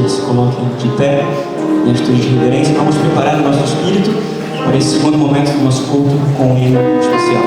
que se coloquem de pé em atitude de reverência. Vamos preparar o nosso espírito para esse segundo momento do nosso culto com um hino especial.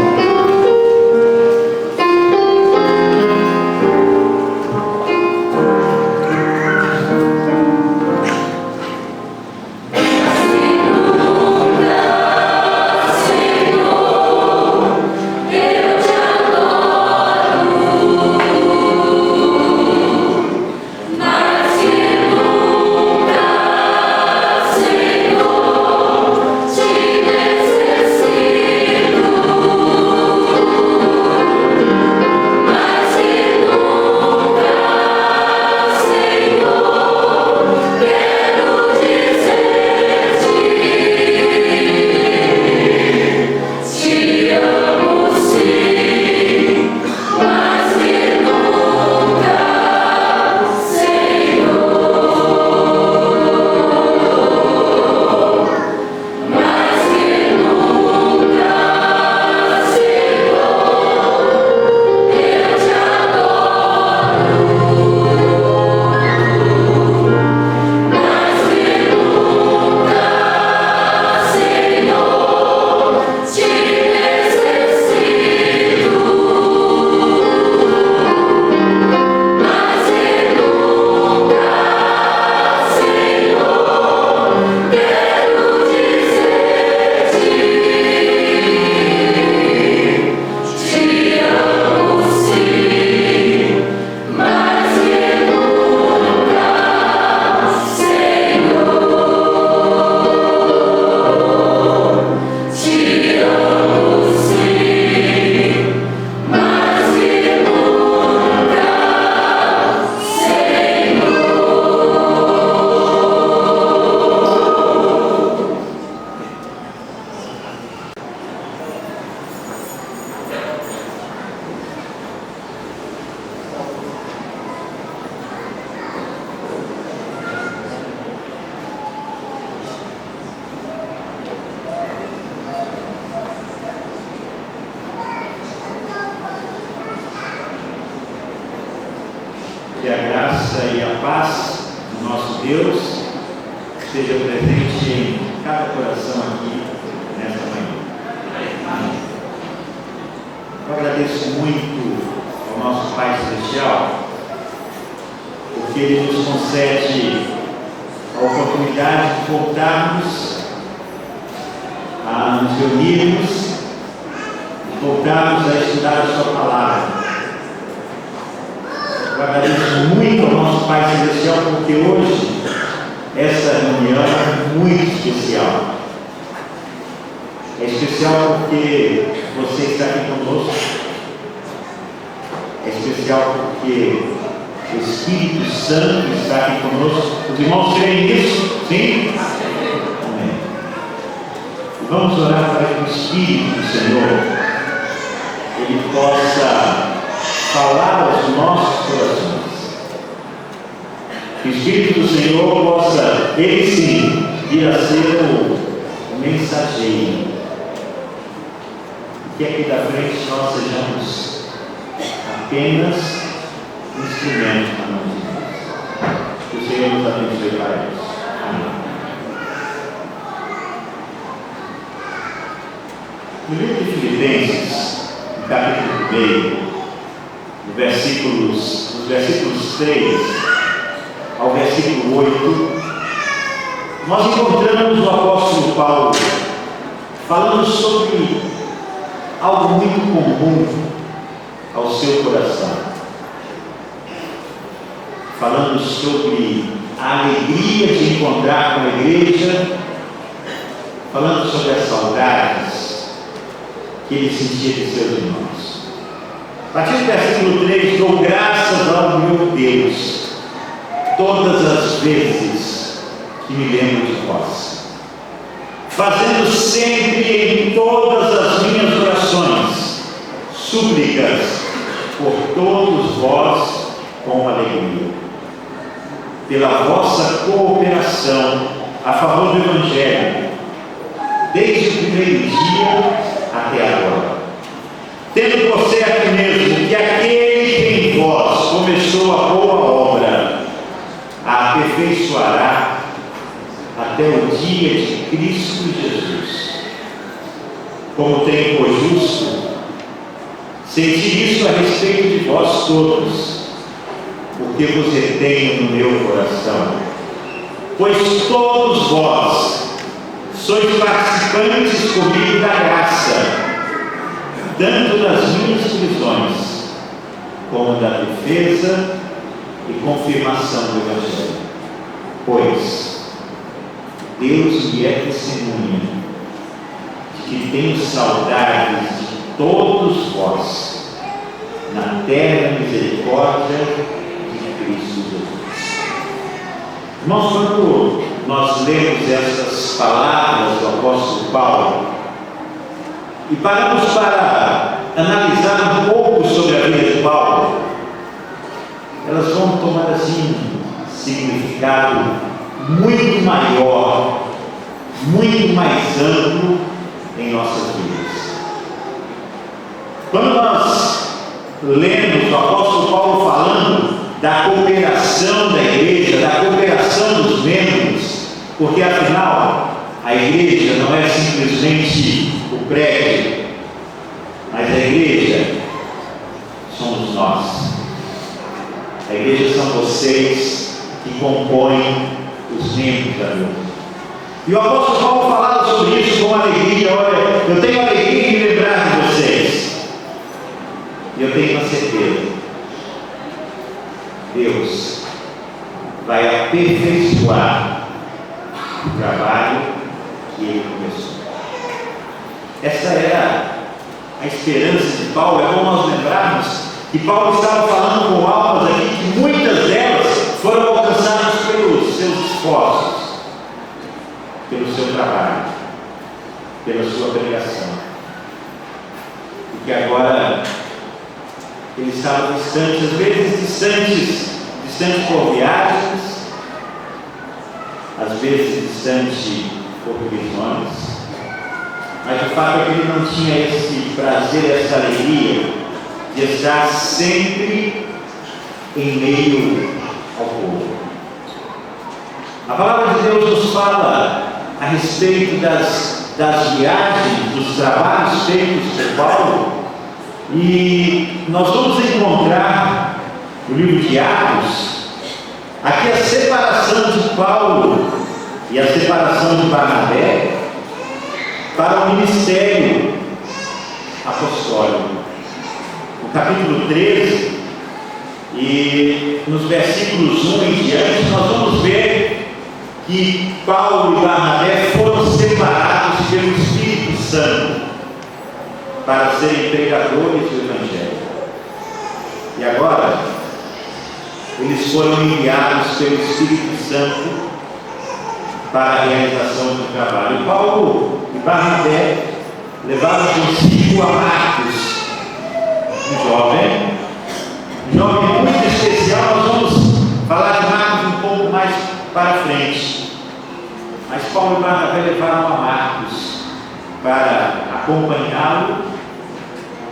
Que a graça e a paz do nosso Deus esteja presente em cada coração aqui nesta manhã. Amém. Eu agradeço muito ao nosso Pai Celestial, porque Ele nos concede a oportunidade de voltarmos a nos reunirmos, de voltarmos a estudar a Sua Palavra. Eu agradeço muito ao nosso Pai Celestial, porque hoje essa reunião é muito especial. É especial porque você está aqui conosco. É especial porque o Espírito Santo está aqui conosco. Os irmãos creem nisso? Sim? Amém. Vamos orar para que o Espírito do Senhor Ele possa falar aos nossos corações. Que o Espírito do Senhor possa, Ele sim, vir a ser o mensageiro. Que aqui da frente nós sejamos apenas instrumentos na mão de Deus. Que o Senhor nos abençoe para isso. Amém. No livro de Filipenses, no capítulo 1, dos versículos 3 ao versículo 8, nós encontramos o apóstolo Paulo falando sobre algo muito comum ao seu coração, falando sobre a alegria de encontrar com a igreja, falando sobre as saudades que ele sentia de seus irmãos. A partir do versículo 3, dou graças ao meu Deus todas as vezes que me lembro de vós, fazendo sempre em todas as minhas orações súplicas por todos vós com alegria, pela vossa cooperação a favor do Evangelho, desde o primeiro dia até agora, tendo por certo mesmo que aquele que em vós começou a boa obra a aperfeiçoará até o dia de Cristo Jesus. Como tem por justo sentir isso a respeito de vós todos, porque vos retenho no meu coração, pois todos vós sois participantes comigo da graça, tanto das minhas prisões, como da defesa e confirmação do Evangelho. Pois Deus me é testemunha de que tenho saudades de todos vós na terra misericórdia de Cristo Jesus. Irmãos, quando nós lemos essas palavras do apóstolo Paulo e paramos para analisar um pouco sobre a vida de Paulo, elas vão tomar assim um significado muito maior, muito mais amplo em nossas vidas. Quando nós lemos o apóstolo Paulo falando da cooperação da igreja, da cooperação dos membros, porque afinal a igreja não é simplesmente o prédio, mas a igreja somos nós. A igreja são vocês que compõem os membros da igreja. E o apóstolo Paulo falava sobre isso com alegria. Olha, eu tenho alegria de lembrar de vocês. E eu tenho uma certeza: Deus vai aperfeiçoar o trabalho que Ele começou. Essa era a esperança de Paulo. É bom nós lembrarmos que Paulo estava falando com almas aqui que muitas delas foram alcançadas pelos seus esforços, pelo seu trabalho, pela sua pregação, e que agora ele estava distante, às vezes distante por viagens, às vezes distante por prisões, mas o fato é que ele não tinha esse prazer, essa alegria de estar sempre em meio ao povo. A palavra de Deus nos fala a respeito das viagens, dos trabalhos feitos por Paulo, e nós vamos encontrar no livro de Atos aqui a separação de Paulo e a separação de Barnabé para o ministério apostólico. No capítulo 13 e nos versículos 1 em diante, nós vamos ver que Paulo e Barnabé foram separados pelo Espírito Santo para serem pregadores do Evangelho. E agora, eles foram enviados pelo Espírito Santo para a realização do trabalho. Paulo e Barnabé levaram consigo a Marcos, um jovem muito especial. Nós vamos falar de Marcos um pouco mais para frente. Mas Paulo e Barnabé levaram a Marcos para acompanhá-lo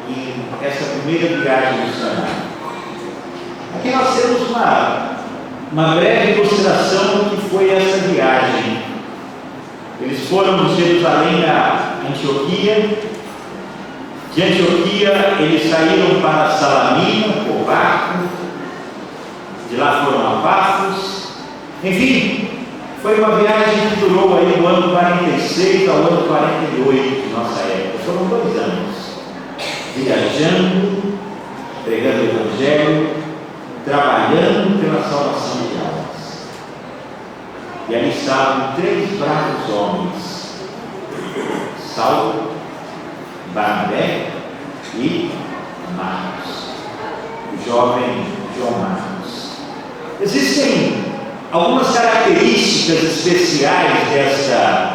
em essa primeira viagem missionária. Aqui nós temos uma breve ilustração do que foi essa viagem. Eles foram de Jerusalém a Antioquia. De Antioquia eles saíram para Salamina por barco. De lá foram a Pafos. Enfim, foi uma viagem que durou aí do ano 46 ao ano 48 de nossa época. Foram 2 anos viajando, pregando o Evangelho, trabalhando pela salvação de almas. E ali estavam 3 bravos homens: Saulo, Barnabé e Marcos, o jovem João Marcos. Existem algumas características especiais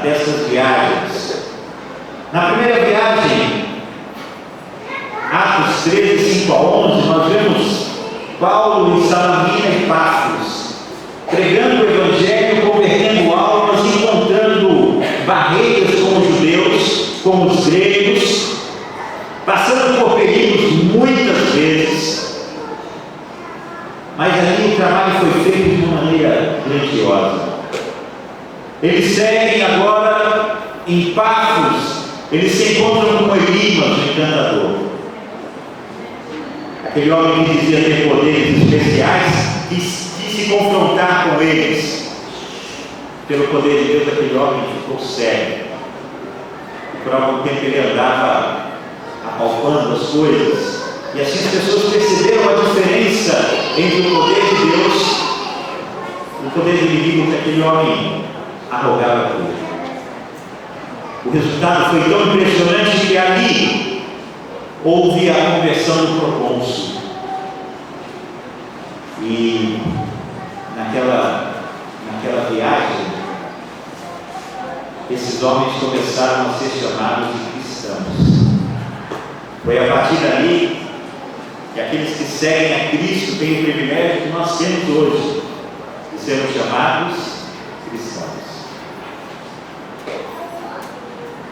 dessas viagens. Na primeira viagem, Atos 13, 5 a 11, nós vemos Paulo em Salamina e Pafos, pregando o Evangelho, convertendo almas, encontrando barreiras com os judeus, com os gregos, passando por perigos muitas vezes. Mas ali o trabalho foi feito de uma maneira grandiosa. Eles seguem agora em Pafos, eles se encontram com Elimas, o encantador. Aquele homem que dizia ter poderes especiais, quis se confrontar com eles. Pelo poder de Deus, aquele homem ficou cego. E por algum tempo ele andava apalpando as coisas. E assim as pessoas perceberam a diferença entre o poder de Deus e o poder do inimigo que aquele homem arrogava por ele. O resultado foi tão impressionante que ali houve a conversão do procônsul. E naquela viagem, esses homens começaram a ser chamados de cristãos. Foi a partir dali que aqueles que seguem a Cristo têm o privilégio que nós temos hoje, de sermos chamados cristãos.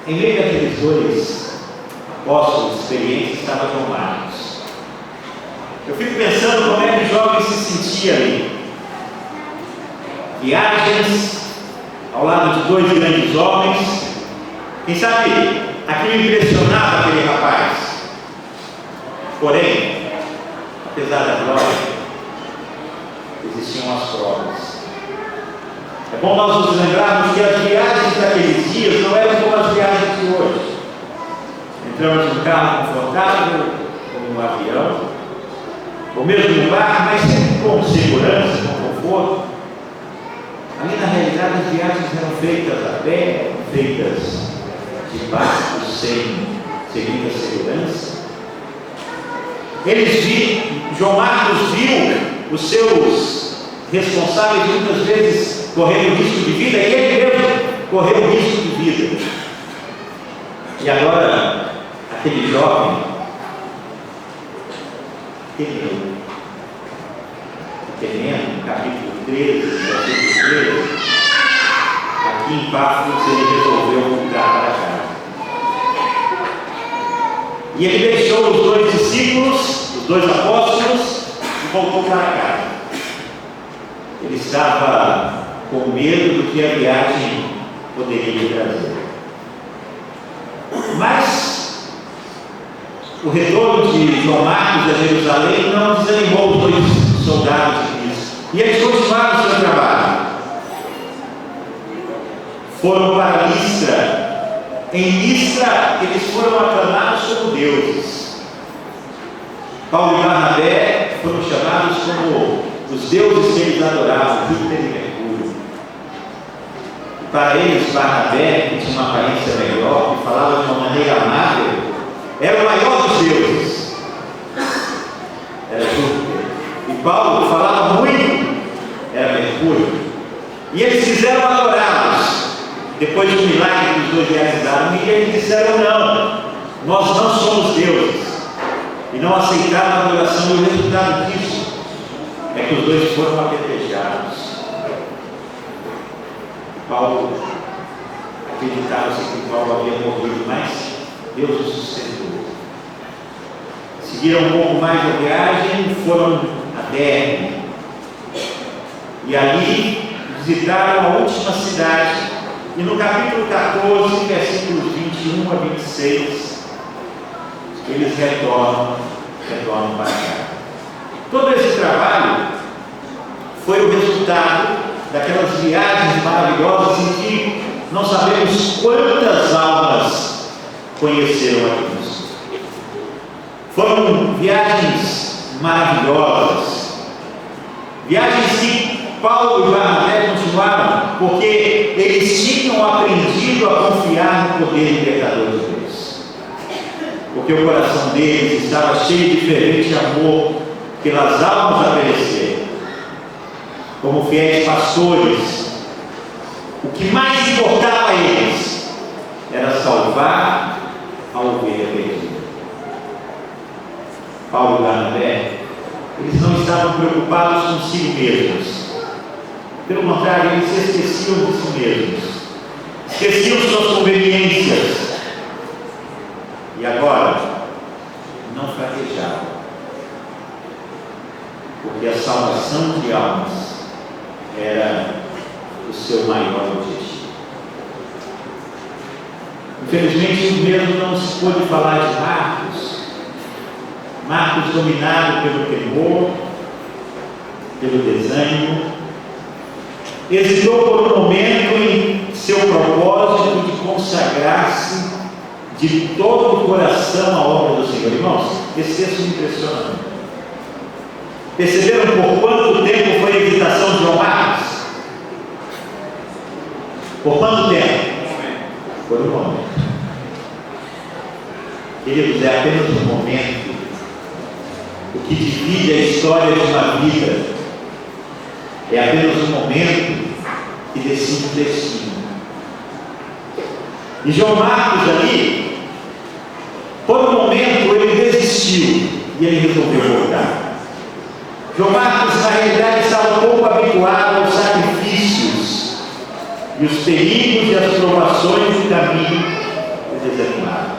Em meio àqueles dois apóstolos experientes estava João Marcos. Eu fico pensando como é que o jovem se sentia ali. Viagens ao lado de dois grandes homens. Quem sabe aquilo impressionava aquele rapaz. Porém, apesar da glória, existiam as provas. É bom nós nos lembrarmos que as viagens daqueles dias não eram como as viagens de hoje. Entramos num carro confortável, ou num avião, ou mesmo num barco, mas sempre com segurança, com conforto. Ali na realidade as viagens eram feitas a pé, feitas de barcos sem muita segurança. João Marcos viu os seus responsáveis muitas vezes correndo risco de vida, e ele mesmo correu risco de vida. E agora, aquele jovem, temendo, capítulo 13, versículo 13, aqui em Pafos ele resolveu voltar para casa. E ele deixou os dois discípulos, os dois apóstolos, e voltou para casa. Ele estava com medo do que a viagem poderia lhe trazer. Mas o retorno de João Marcos a Jerusalém não desanimou os dois soldados de Cristo. E eles continuaram o seu trabalho. Foram para Listra. Em Listra, eles foram aclamados como deuses. Paulo e Barnabé foram chamados como os deuses que eles adoravam, Júpiter e Mercúrio. E para eles, Barnabé, que tinha uma aparência melhor, que falava de uma maneira amável, era o maior dos deuses. Era Júpiter. E Paulo falava muito, era Mercúrio. E eles quiseram adorá-los. Depois do milagre que os dois realizaram, e eles disseram não, nós não somos deuses. E não aceitaram a adoração, e o resultado disso é que os dois foram apedrejados. Paulo acreditava-se que Paulo havia morrido, mas Deus o sustentou. Seguiram um pouco mais a viagem, foram a Derbe. E ali visitaram a última cidade. E no capítulo 14, versículos 21 a 26, eles retornam para cá. Todo esse trabalho foi o resultado daquelas viagens maravilhosas em que não sabemos quantas almas conheceram a Cristo. Foram viagens maravilhosas, viagens que Paulo e Barnabé continuaram, porque eles tinham aprendido a confiar no poder libertador de Deus. Porque o coração deles estava cheio de fervente amor pelas almas a perecer. Como fiéis pastores, o que mais importava a eles era salvar a ovelha perdida. Paulo e Barnabé, eles não estavam preocupados consigo mesmos. Pelo contrário, eles se esqueciam de si mesmos, esqueciam suas conveniências, e agora não fraquejavam. porque a salvação de almas era o seu maior objetivo. Infelizmente, mesmo não se pôde falar de Marcos. Marcos dominado pelo temor, pelo desânimo, hesitou por um momento em seu propósito de consagrar-se de todo o coração à obra do Senhor. Irmãos, esse texto me impressiona muito. Perceberam por quanto tempo foi a hesitação de João Marcos? Por quanto tempo? Por um momento. Queridos, é apenas um momento o que divide a história de uma vida. É apenas um momento que decide o destino. E João Marcos ali, por um momento ele desistiu e ele resolveu voltar. João Marcos, na realidade, estava pouco habituado aos sacrifícios e os perigos e as provações do caminho desanimado.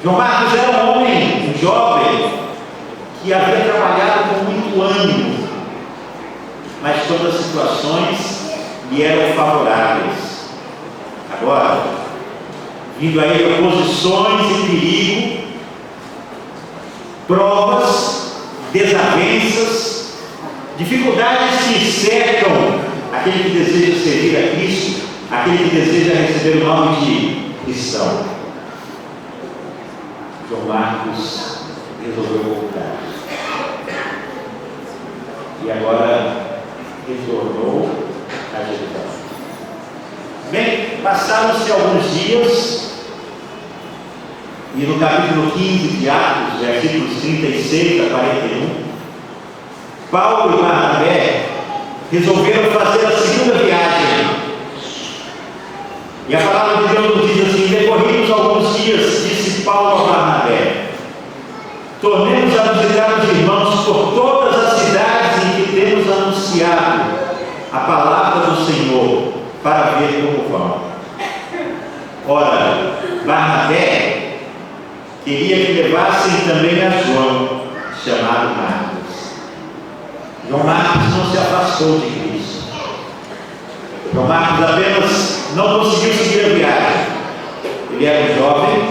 João Marcos era um homem, um jovem, que havia trabalhado com muito ânimo, mas todas as situações lhe eram favoráveis. Agora, vindo a ele oposições e perigo, provas, desavenças, dificuldades que cercam aquele que deseja servir a Cristo, aquele que deseja receber o nome de cristão. João Marcos resolveu voltar. E agora retornou a Jerusalém. Bem, passaram-se alguns dias, e no capítulo 15 de Atos, versículos 36 a 41, Paulo e Barnabé resolveram fazer a segunda viagem. E a palavra de Deus nos diz assim: decorridos alguns dias, disse Paulo a Barnabé, tornemos a visitar os irmãos por todas as cidades em que temos anunciado a palavra do Senhor, para ver como vão. Ora, Barnabé queria que levassem também a João, chamado Marcos. João Marcos não se afastou de Cristo. João Marcos apenas não conseguiu seguir a viagem. Ele era um jovem,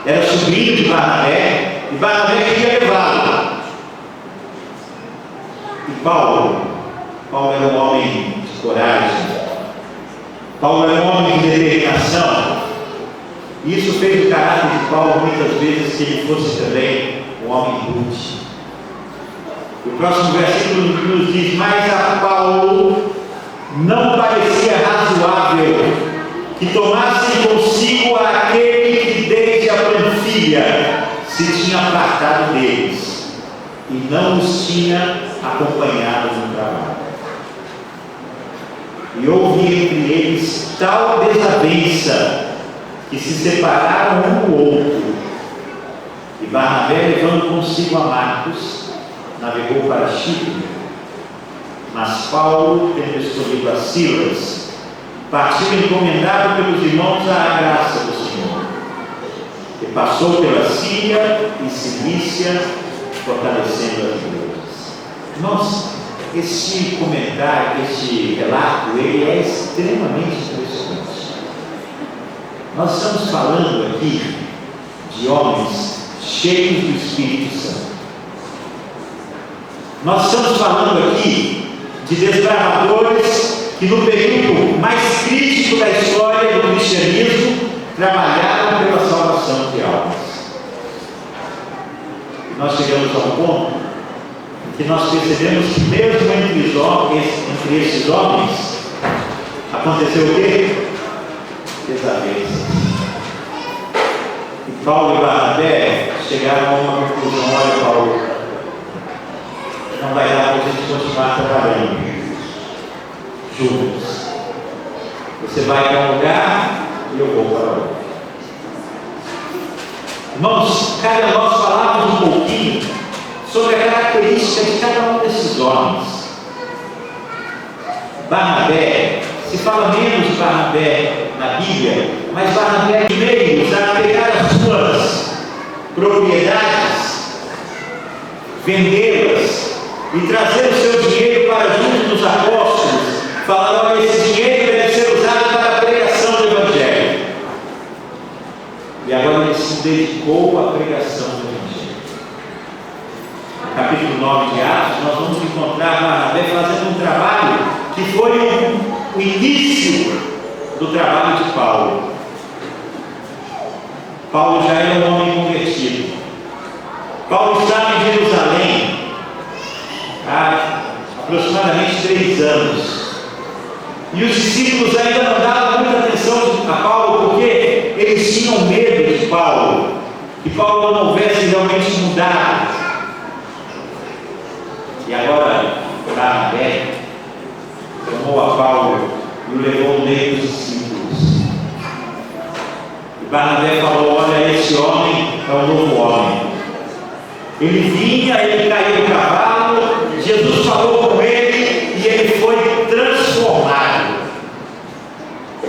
era sobrinho de Barnabé, e Barnabé queria levá-lo. E Paulo era um homem de coragem, Paulo era um homem de determinação, e isso fez o caráter de Paulo muitas vezes que ele fosse também um homem rude. O próximo versículo nos diz: mas a Paulo não parecia razoável que tomassem consigo aquele que desde a Panfilha se tinha apartado deles e não os tinha acompanhado no trabalho. E houve entre eles tal desavença que se separaram um do outro. E Barnabé, levando consigo a Marcos, navegou para Chipre. Mas Paulo, tendo escolhido a Silas, partiu encomendado pelos irmãos à graça do Senhor. E passou pela Síria e Cilícia, fortalecendo as igrejas. Irmãos, este comentário, este relato, ele é extremamente impressionante. Nós estamos falando aqui de homens cheios do Espírito Santo. Nós estamos falando aqui de desbravadores que no período mais crítico da história do cristianismo trabalharam pela salvação de almas. E nós chegamos ao ponto em que nós percebemos que mesmo entre esses homens aconteceu o quê? Desavenças. E Paulo e Barnabé chegaram a uma conclusão: olha, Paulo, não vai dar para a gente continuar trabalhando juntos. Você vai para um lugar e eu vou para outro. Irmãos, cabe a nós falarmos um pouquinho sobre a característica de cada um desses homens. Barnabé, se fala menos de Barnabé na Bíblia, mas Barnabé de meios a pegar as suas propriedades vendê-las e trazer o seu dinheiro para junto dos apóstolos, falando: olha, esse dinheiro deve ser usado para a pregação do Evangelho. E agora ele se dedicou à pregação do Evangelho. No capítulo 9 de Atos, nós vamos encontrar Barnabé fazendo um trabalho que foi o início do trabalho de Paulo. Paulo já era um homem convertido. Paulo estava em Jerusalém há aproximadamente 3 anos. E os discípulos ainda não davam muita atenção a Paulo, porque eles tinham medo de Paulo, que Paulo não houvesse realmente mudado. E agora Barnabé tomou a Paulo e o levou no meio dos discípulos. E Barnabé falou: olha, esse homem é um novo homem. Ele vinha, ele caiu do cavalo, Jesus falou com ele e ele foi transformado.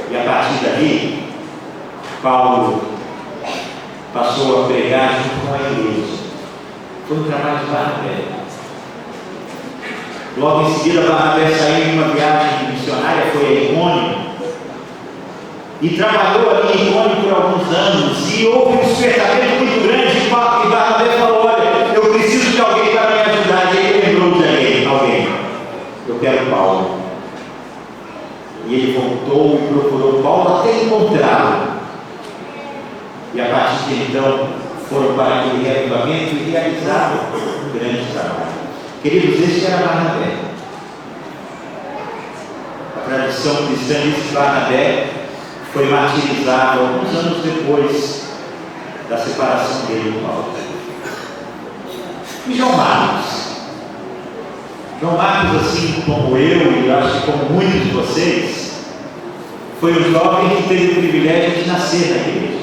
E a partir dali, Paulo passou a pregar junto com a igreja. Foi um trabalho de Barnabé. Logo em seguida, Barnabé saiu em uma viagem missionária, foi a Icônio, e trabalhou ali em Icônio por alguns anos, e houve um despertamento muito grande, e Barnabé falou: olha, eu preciso de alguém para me ajudar. E ele lembrou de alguém: eu quero Paulo. E ele voltou e procurou Paulo até encontrá-lo. E a partir de então, foram para aquele reavivamento e realizaram um grande trabalho. Queridos, esse era Barnabé. A tradição cristã diz que Barnabé foi martirizado alguns anos depois da separação dele do Paulo. E João Marcos? João Marcos, assim como eu, e eu acho que como muitos de vocês, foi um jovem que teve o privilégio de nascer na igreja.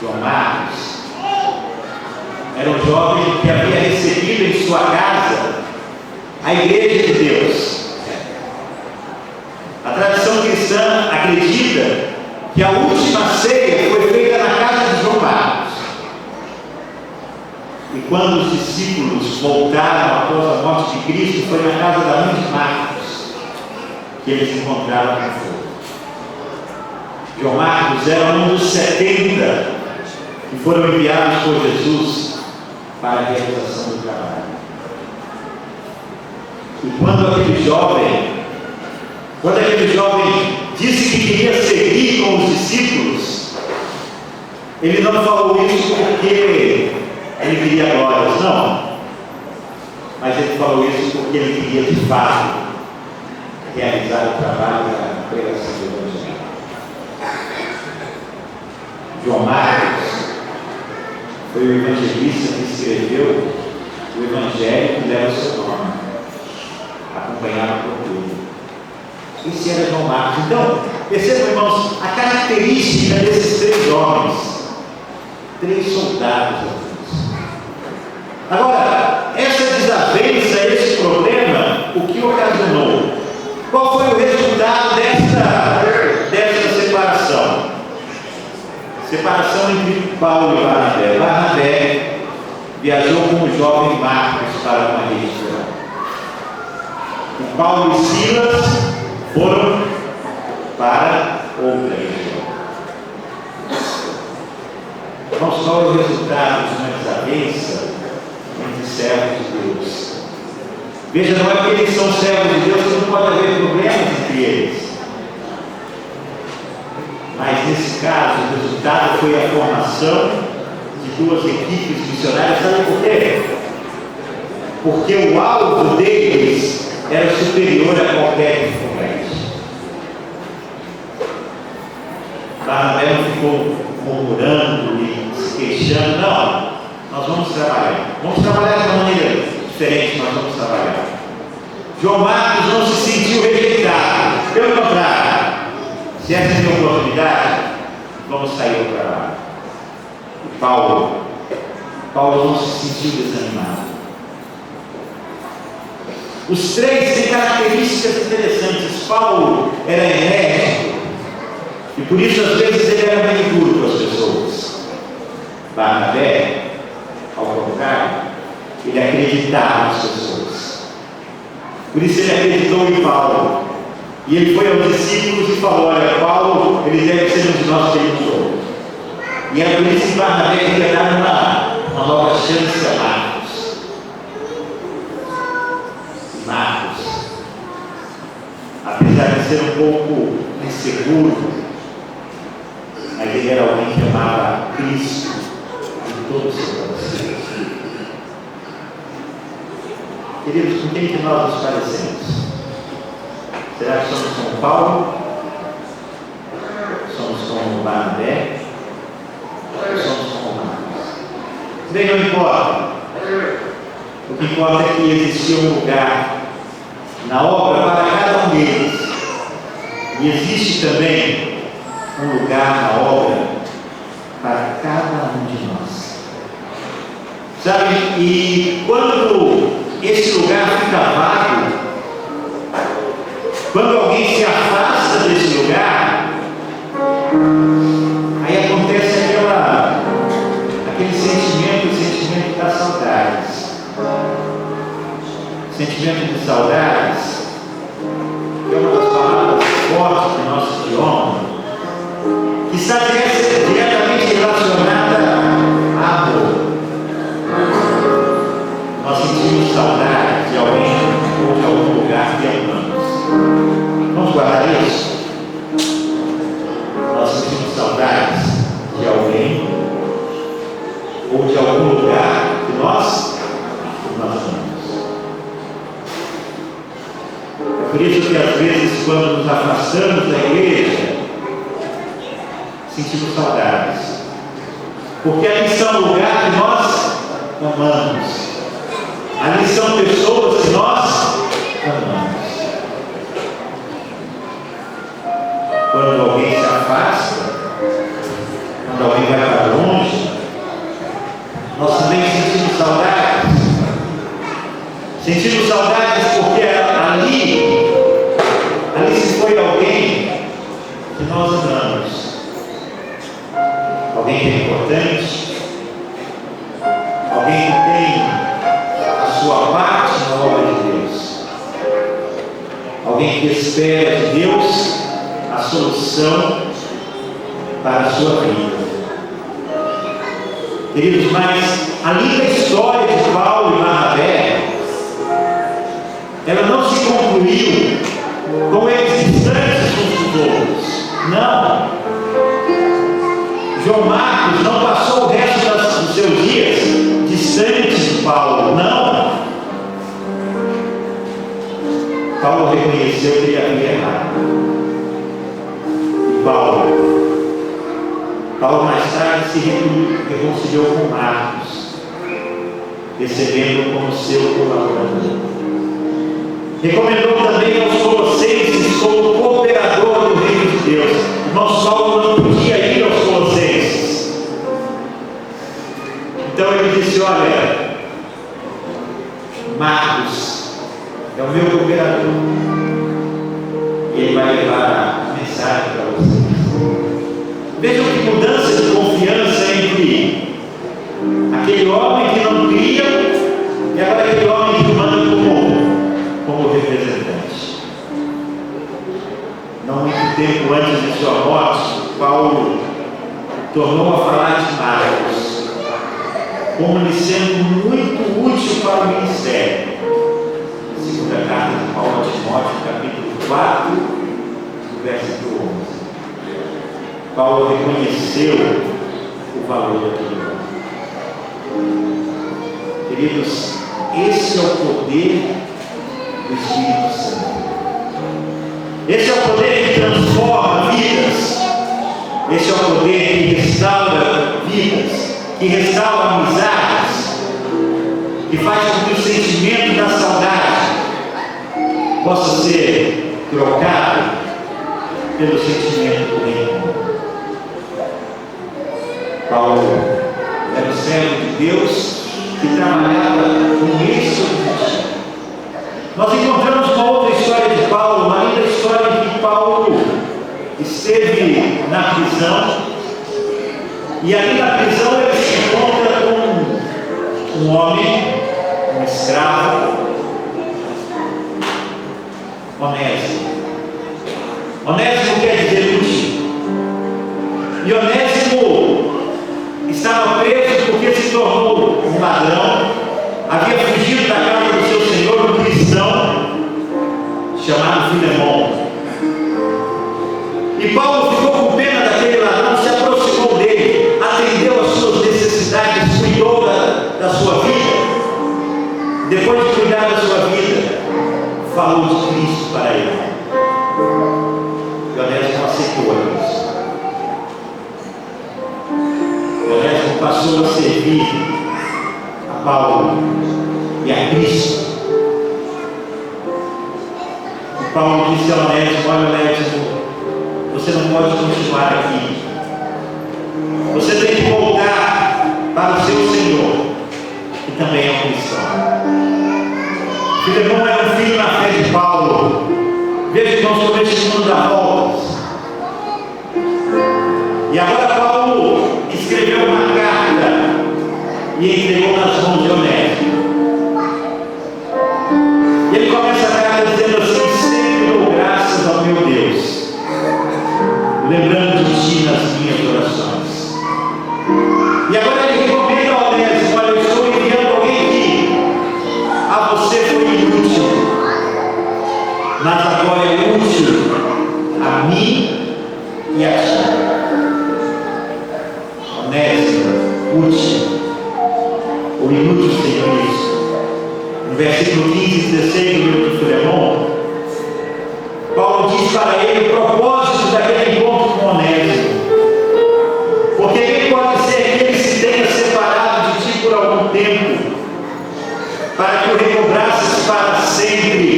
João Marcos era um jovem que havia recebido em sua casa a igreja de Deus. A tradição cristã acredita que a última ceia foi feita na casa de João Marcos. E quando os discípulos voltaram após a morte de Cristo, foi na casa da mãe de Marcos que eles encontraram com fogo. João Marcos era um dos 70 que foram enviados por Jesus para a realização do trabalho. E quando aquele jovem disse que queria seguir com os discípulos, ele não falou isso porque ele queria glórias, não. Mas ele falou isso porque ele queria de fato realizar o trabalho da pregação do Evangelho. João Marcos foi o evangelista que escreveu o Evangelho que leva o seu nome, acompanhado por ele. Esse era João Marcos. Então, percebam, irmãos, a característica desses 3 homens, 3 soldados. Agora, essa desavença, esse problema, o que ocasionou? Qual foi o resultado dessa separação? Separação entre Paulo e Barnabé. Barnabé viajou com o jovem Marcos para uma região. E Paulo e Silas foram para outra região. Irmãos, qual é o resultado de uma desavença entre servos de Deus? Veja, não é porque eles são servos de Deus que não pode haver problemas entre eles. Mas nesse caso, o resultado foi a formação de 2 equipes missionárias. Sabe por quê? Porque o alvo deles era superior a qualquer concorrente. Barnabé não ficou murmurando e se queixando. Não, nós vamos trabalhar. Vamos trabalhar de uma maneira diferente, nós vamos trabalhar. João Marcos não se sentiu rejeitado. Pelo contrário, se essa é a oportunidade, vamos sair do trabalho. E Paulo não se sentiu desanimado. Os 3 têm características interessantes. Paulo era enérgico e por isso às vezes ele era bem duro com as pessoas. Barnabé, ao contrário, contrário, ele acreditava nas pessoas. Por isso ele acreditou em Paulo. E ele foi aos discípulos e falou: olha, Paulo, ele deve ser um de nós que ele usou. E é por isso que Barnabé queria dar uma nova chance a Marcos. Marcos, apesar de ser um pouco inseguro, mas ele era alguém que amava Cristo em todo o seu coração. Queridos, com quem que nós nos parecemos? Será que somos como Paulo? Somos como Barnabé? Ou somos como Marcos? Bem, não importa. O que importa é que existia um lugar na obra para cada um deles. E existe também um lugar na obra para cada um de nós. Sabe? E quando esse lugar fica vago, quando alguém se afasta desse lugar, aí acontece aquele sentimento, o sentimento das saudades. O sentimento de saudades é uma das palavras fortes do nosso idioma, que está diretamente relacionada a amor. Nós sentimos saudade de alguém ou de algum lugar que amamos. Vamos guardar isso? Nós sentimos saudades de alguém ou de algum lugar que nós amamos. É por isso que às vezes, quando nos afastamos da igreja, sentimos saudades, porque ali está um lugar que nós amamos, ali são pessoas que nós amamos. Quando alguém se afasta, quando alguém vai para longe, nós também sentimos saudades. Sentimos saudades porque ali se foi alguém que nós amamos. Alguém que é importante, alguém que tem a sua parte na obra de Deus, alguém que espera de Deus a solução para a sua vida. Queridos, mas a linda história de Paulo e Barnabé, ela não se concluiu com eles distantes uns dos outros. Não. João Marcos não passou o resto dos seus dias distantes de Paulo. Não. Paulo reconheceu que ele havia errado. Paulo mais tarde se reconciliou com Marcos, recebendo como seu colaborador. Recomendou também aos colossenses como cooperador do reino de Deus. Irmão Paulo não podia ir aos colossenses. Então ele disse: olha, Marcos é o meu cooperador. E ele vai levar a mensagem para vocês. Vejam que mudança de confiança entre aquele homem que não cria e agora aquele homem que manda como representante. Não muito tempo antes de sua morte, Paulo tornou a falar de Marcos como lhe sendo muito útil para o ministério. Segunda carta de Paulo a Timóteo, capítulo 4, versículo 11. Paulo reconheceu o valor daquele homem. Queridos, esse é o poder do Espírito Santo. Esse é o poder que transforma vidas. Esse é o poder que restaura vidas, que restaura amizades, que faz com que o sentimento da saudade possa ser trocado pelo sentimento do reencontro. Paulo era o servo de Deus que trabalhava com esse objetivo. Nós encontramos uma outra história de Paulo, uma linda história em que Paulo esteve na prisão, e ali na prisão ele se encontra com um homem, um escravo, Onésimo. Onésimo quer dizer útil. E Onésimo estava preso porque se tornou um ladrão, havia fugido da casa do seu senhor, um cristão chamado Filemão. E Paulo ficou com pena daquele ladrão, se aproximou dele, atendeu às suas necessidades, cuidou da sua vida. Depois de cuidar da sua vida, falou de Cristo para ele. E Onésimo aceitou a Cristo. Onésimo passou a servir a Paulo e a Cristo. E Paulo disse a Onésimo: olha, Onésimo, você não pode continuar aqui. Você tem que voltar para o seu Senhor, que também é um cristão. Filemão era um filho na fé de Paulo. Veja, irmãos, como esse mundo dá voltas. E agora Paulo escreveu uma carta e entregou nas mãos de Onésimo. E ele começa a carta dizendo assim: sempre dou graças ao meu Deus, lembrando de ti nas minhas orações. E agora ele recomenda a Onésimo: olha, eu estou enviando alguém que a você foi inútil, mas agora é útil a mim e a ti. Onésimo, útil, o inútil sem Cristo. No versículo 15 e 16 do livro de Filemão, Paulo diz para ele o propósito daquele encontro com Onésimo. Porque ele pode ser que ele se tenha separado de ti por algum tempo, para que o recobrasses para sempre,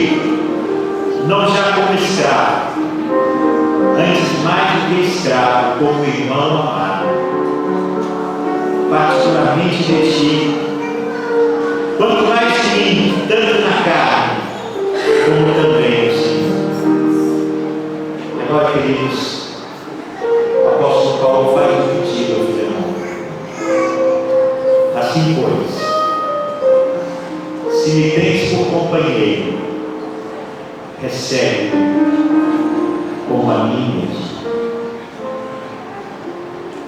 não já como escravo, antes mais do que escravo, como irmão amado, particularmente de ti, quanto mais de mim, tanto na carne, como também no Senhor. Agora, queridos, o apóstolo Paulo faz um pedido ao Filemão. Assim, pois, se me tens por companheiro, recebe como a mim mesmo.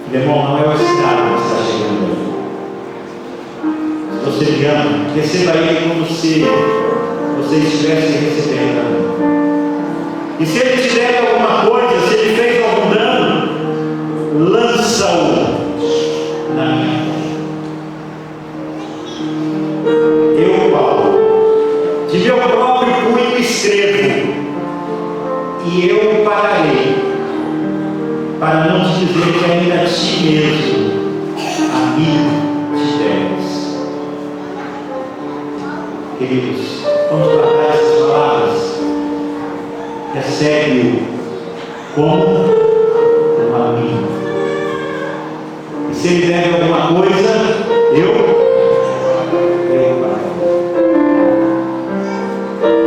Filemão, não é o Estado que está chegando aí. Se você me ama, receba ele como se você estivesse recebendo a mim. E se ele te deve alguma coisa, se ele fez algum dano, lança-o na minha mão. Eu, Paulo, de meu próprio punho escrevo, e eu pararei, para não te dizer que ainda a ti mesmo, amigo, te deves. Queridos, vamos guardar essas palavras. Recebe-o como um amigo. E se ele deve alguma coisa, eu pago.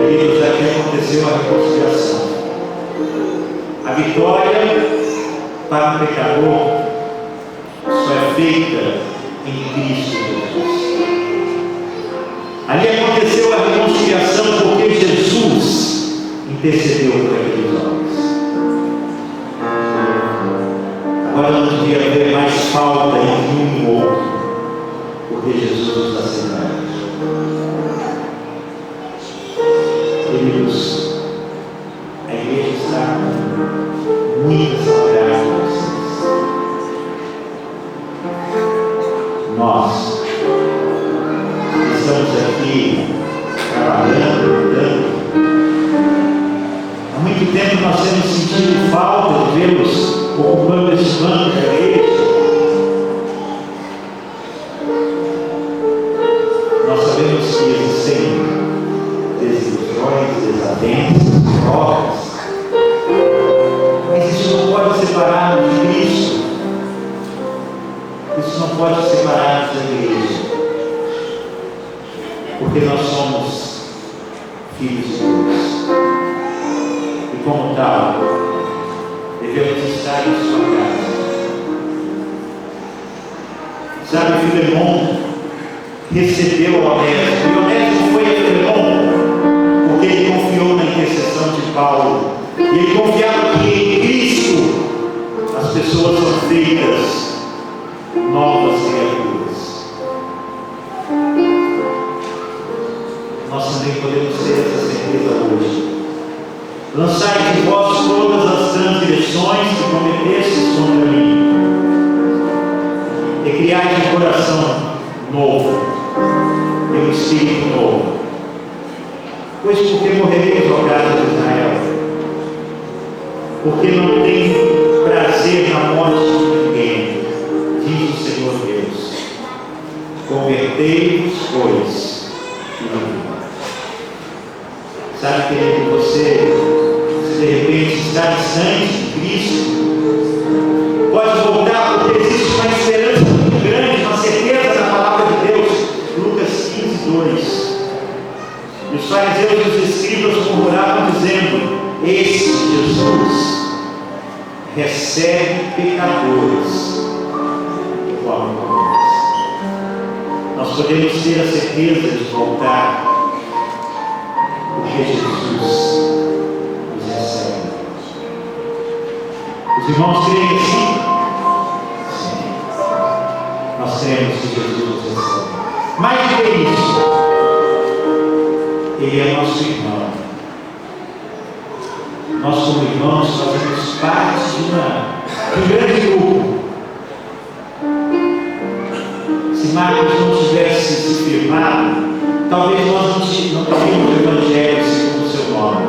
Queridos, aqui aconteceu a reconciliação. A vitória para o pecador só é feita em Cristo Jesus. Ali aconteceu a reconciliação porque Jesus intercedeu por aqueles homens. Agora não devia haver mais falta entre um e outro, porque Jesus nos aceitou. Queridos, a igreja está com muitas saudades de vocês. Nós estamos aqui trabalhando, lutando. Há muito tempo nós temos sentido falta de vê-los ocupando esse banco da igreja. Nós sabemos que existem desilusões, desavenças, trocas, mas isso não pode separar-nos de Cristo. Isso não pode separar-nos da igreja, porque nós somos filhos de Deus. E como tal, devemos estar em sua casa. Sabe, Filemão recebeu Onésimo. E Onésimo foi a Filemão, porque ele confiou na intercessão de Paulo. E ele confiava que em Cristo as pessoas são feitas novas criaturas. Nós também podemos ter essa certeza hoje. Lançai de vós todas as transgressões que cometestes contra mim, e criai um coração novo, e um espírito novo. Pois porque morrereis, ó casa de Israel, porque não tem prazer na morte de ninguém, diz o Senhor Deus. Convertei-vos, pois, e vivam. Sabe, querido, você, se de repente está distante de Cristo, pode voltar, porque existe uma esperança muito grande, uma certeza na palavra de Deus. Lucas 15, 2. E os fariseus e os escribas murmuravam, dizendo: este Jesus recebe pecadores e come com eles. Nós podemos ter a certeza de voltar, porque Jesus nos recebe. Os irmãos creem assim? Sim. Nós cremos que Jesus nos recebe. Mais do que isso, Ele é nosso irmão. Nós, como irmãos, fazemos parte de um grande grupo. Se Marcos não tivesse se firmado, talvez nós não teríamos o Evangelho segundo o seu nome.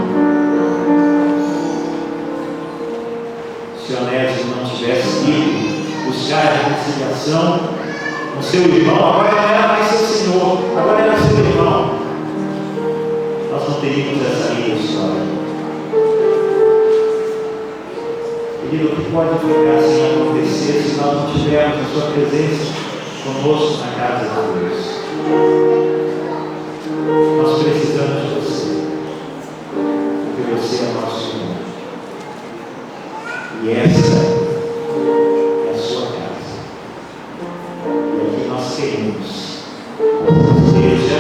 Se Onésimo não tivesse ido buscar a reconciliação com seu irmão, agora não era mais seu senhor, agora era seu irmão. Nós não teríamos essa linda história. Querido, o que pode ficar sem acontecer se nós não tivermos a sua presença conosco na casa de Deus? Nós precisamos de você, porque você é nosso irmão. E essa é a sua casa. E aqui nós queremos que esteja,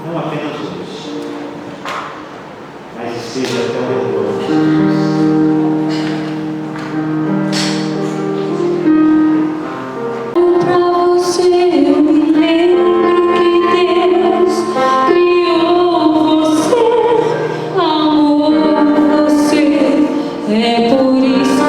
não apenas hoje, mas esteja até o retorno de Jesus. É por isso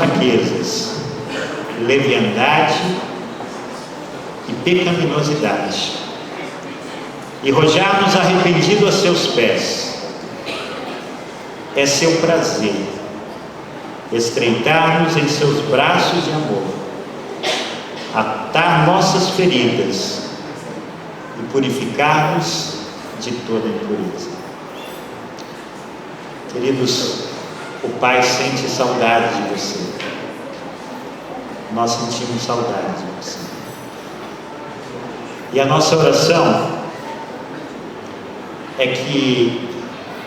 fraquezas, leviandade e pecaminosidade, e rojar-nos arrependido a seus pés. É seu prazer estreitar-nos em seus braços de amor, atar nossas feridas e purificar-nos de toda impureza. Queridos, o Pai sente saudade de você. Nós sentimos saudade de você. E a nossa oração é que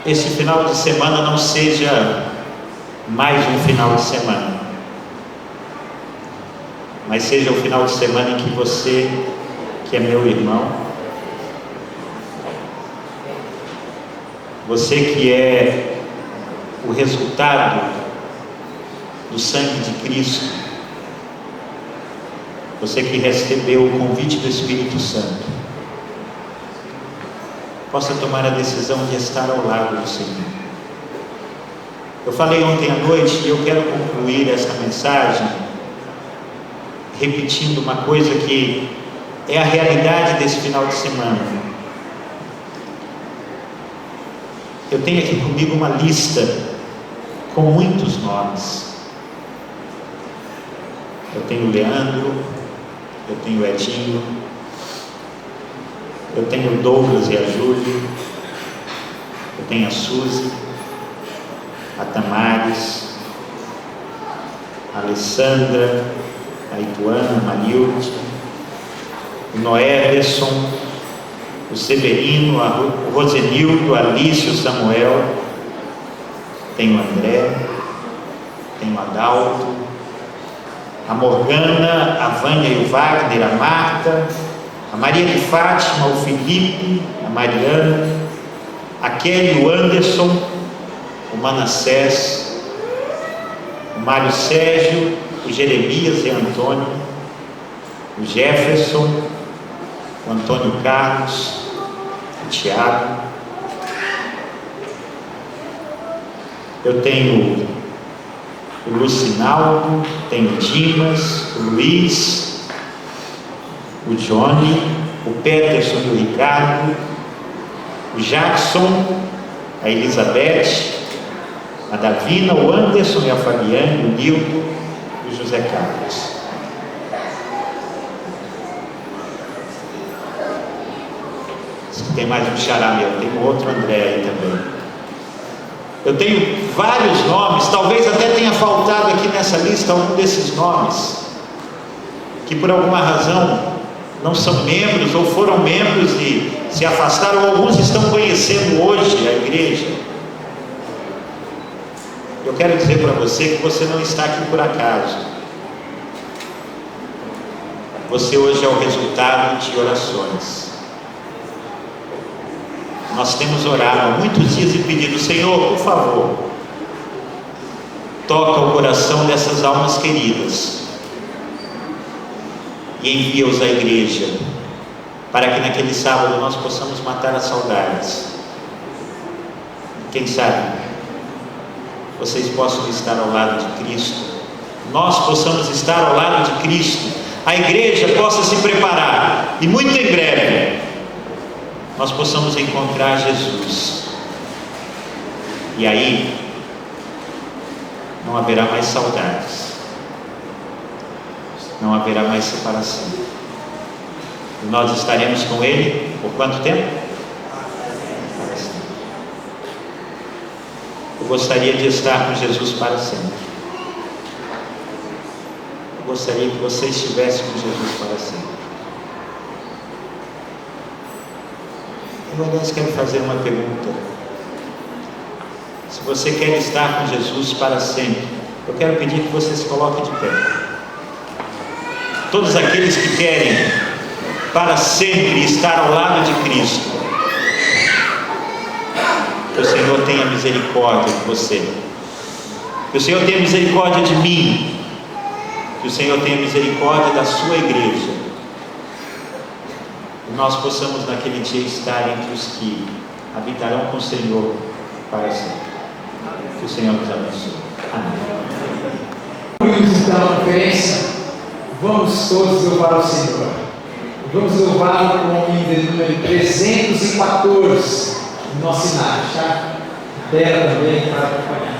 esse final de semana não seja mais um final de semana, mas seja o final de semana em que você, que é meu irmão, você que é o resultado do sangue de Cristo, você que recebeu o convite do Espírito Santo, possa tomar a decisão de estar ao lado do Senhor. Eu falei ontem à noite e eu quero concluir esta mensagem repetindo uma coisa que é a realidade desse final de semana. Eu tenho aqui comigo uma lista com muitos nomes. Eu tenho o Leandro, eu tenho o Edinho, eu tenho o Douglas e a Júlia, eu tenho a Suzy, a Tamares, a Alessandra, a Ituana, a Marilde, o Noederson, o Severino, o Rosenildo, a Alice, o Samuel, tem o André, tem o Adalto, a Morgana, a Vânia e o Wagner, a Marta, a Maria de Fátima, o Felipe, a Mariana, a Kelly, o Anderson, o Manassés, o Mário Sérgio, o Jeremias e Antônio, o Jefferson, o Antônio Carlos, o Tiago. Eu tenho o Lucinaldo, tenho o Dimas, o Luiz, o Johnny, o Peterson e o Ricardo, o Jackson, a Elizabeth, a Davina, o Anderson e a Fabiane, o Nildo e o José Carlos. Tem mais um xará meu, tem outro André aí também. Eu tenho vários nomes, talvez até tenha faltado aqui nessa lista algum desses nomes, que por alguma razão não são membros ou foram membros e se afastaram, ou alguns estão conhecendo hoje a igreja. Eu quero dizer para você que você não está aqui por acaso. Você hoje é o resultado de orações. Nós temos orado há muitos dias e pedido: Senhor, por favor, toca o coração dessas almas queridas e envia-os à igreja, para que naquele sábado nós possamos matar as saudades. Quem sabe vocês possam estar ao lado de Cristo, nós possamos estar ao lado de Cristo, a igreja possa se preparar e muito em breve nós possamos encontrar Jesus, e aí não haverá mais saudades, não haverá mais separação, e nós estaremos com Ele por quanto tempo? Para sempre. Eu gostaria de estar com Jesus para sempre. Eu gostaria que você estivesse com Jesus para sempre. Eu, aliás, quero fazer uma pergunta. Se você quer estar com Jesus para sempre, eu quero pedir que você se coloque de pé. Todos aqueles que querem para sempre estar ao lado de Cristo, que o Senhor tenha misericórdia de você, que o Senhor tenha misericórdia de mim, que o Senhor tenha misericórdia da sua igreja, e nós possamos naquele dia estar entre os que habitarão com o Senhor para sempre. Que o Senhor nos abençoe. Amém. Concluímos então a conferência. Vamos todos louvar o Senhor. Vamos louvá-lo com o hino de número 314 no nosso cenário, tá? Tela também para acompanhar.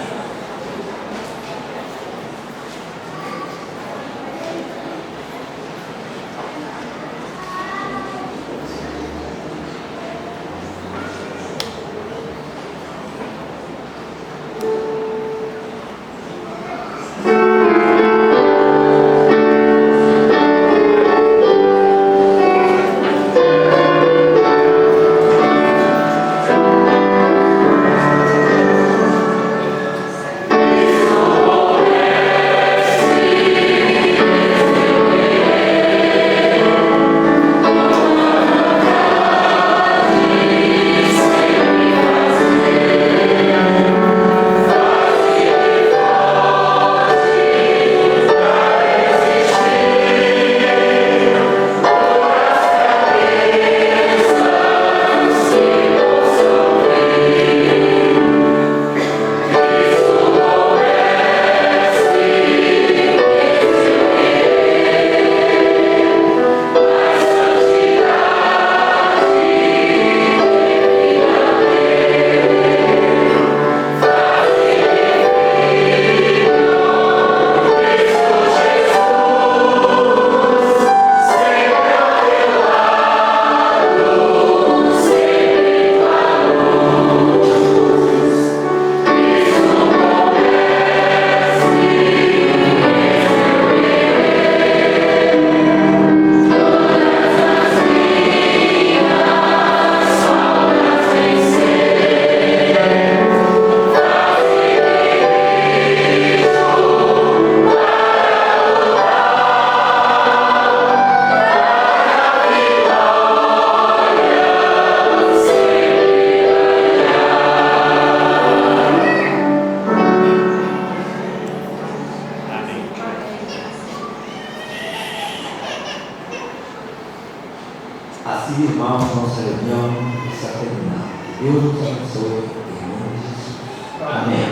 Assim, irmãos, nossa reunião está terminada. Deus nos abençoe, em nome de Jesus. Amém.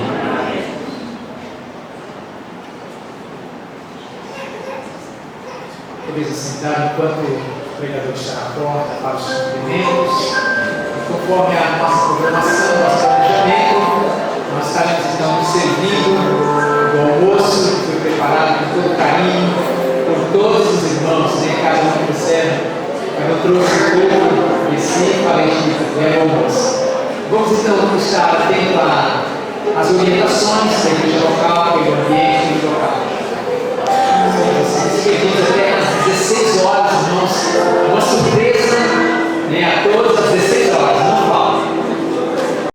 Talvez assentar enquanto o pregador está à porta para os cumprimentos. Conforme a nossa programação, nosso planejamento, nós estaremos então servindo o almoço que foi preparado com todo carinho por todos os irmãos, né? Cada um que serve. Eu trouxe um pouco desse parente almoço. Vamos então estar atento às orientações da igreja local, pelo ambiente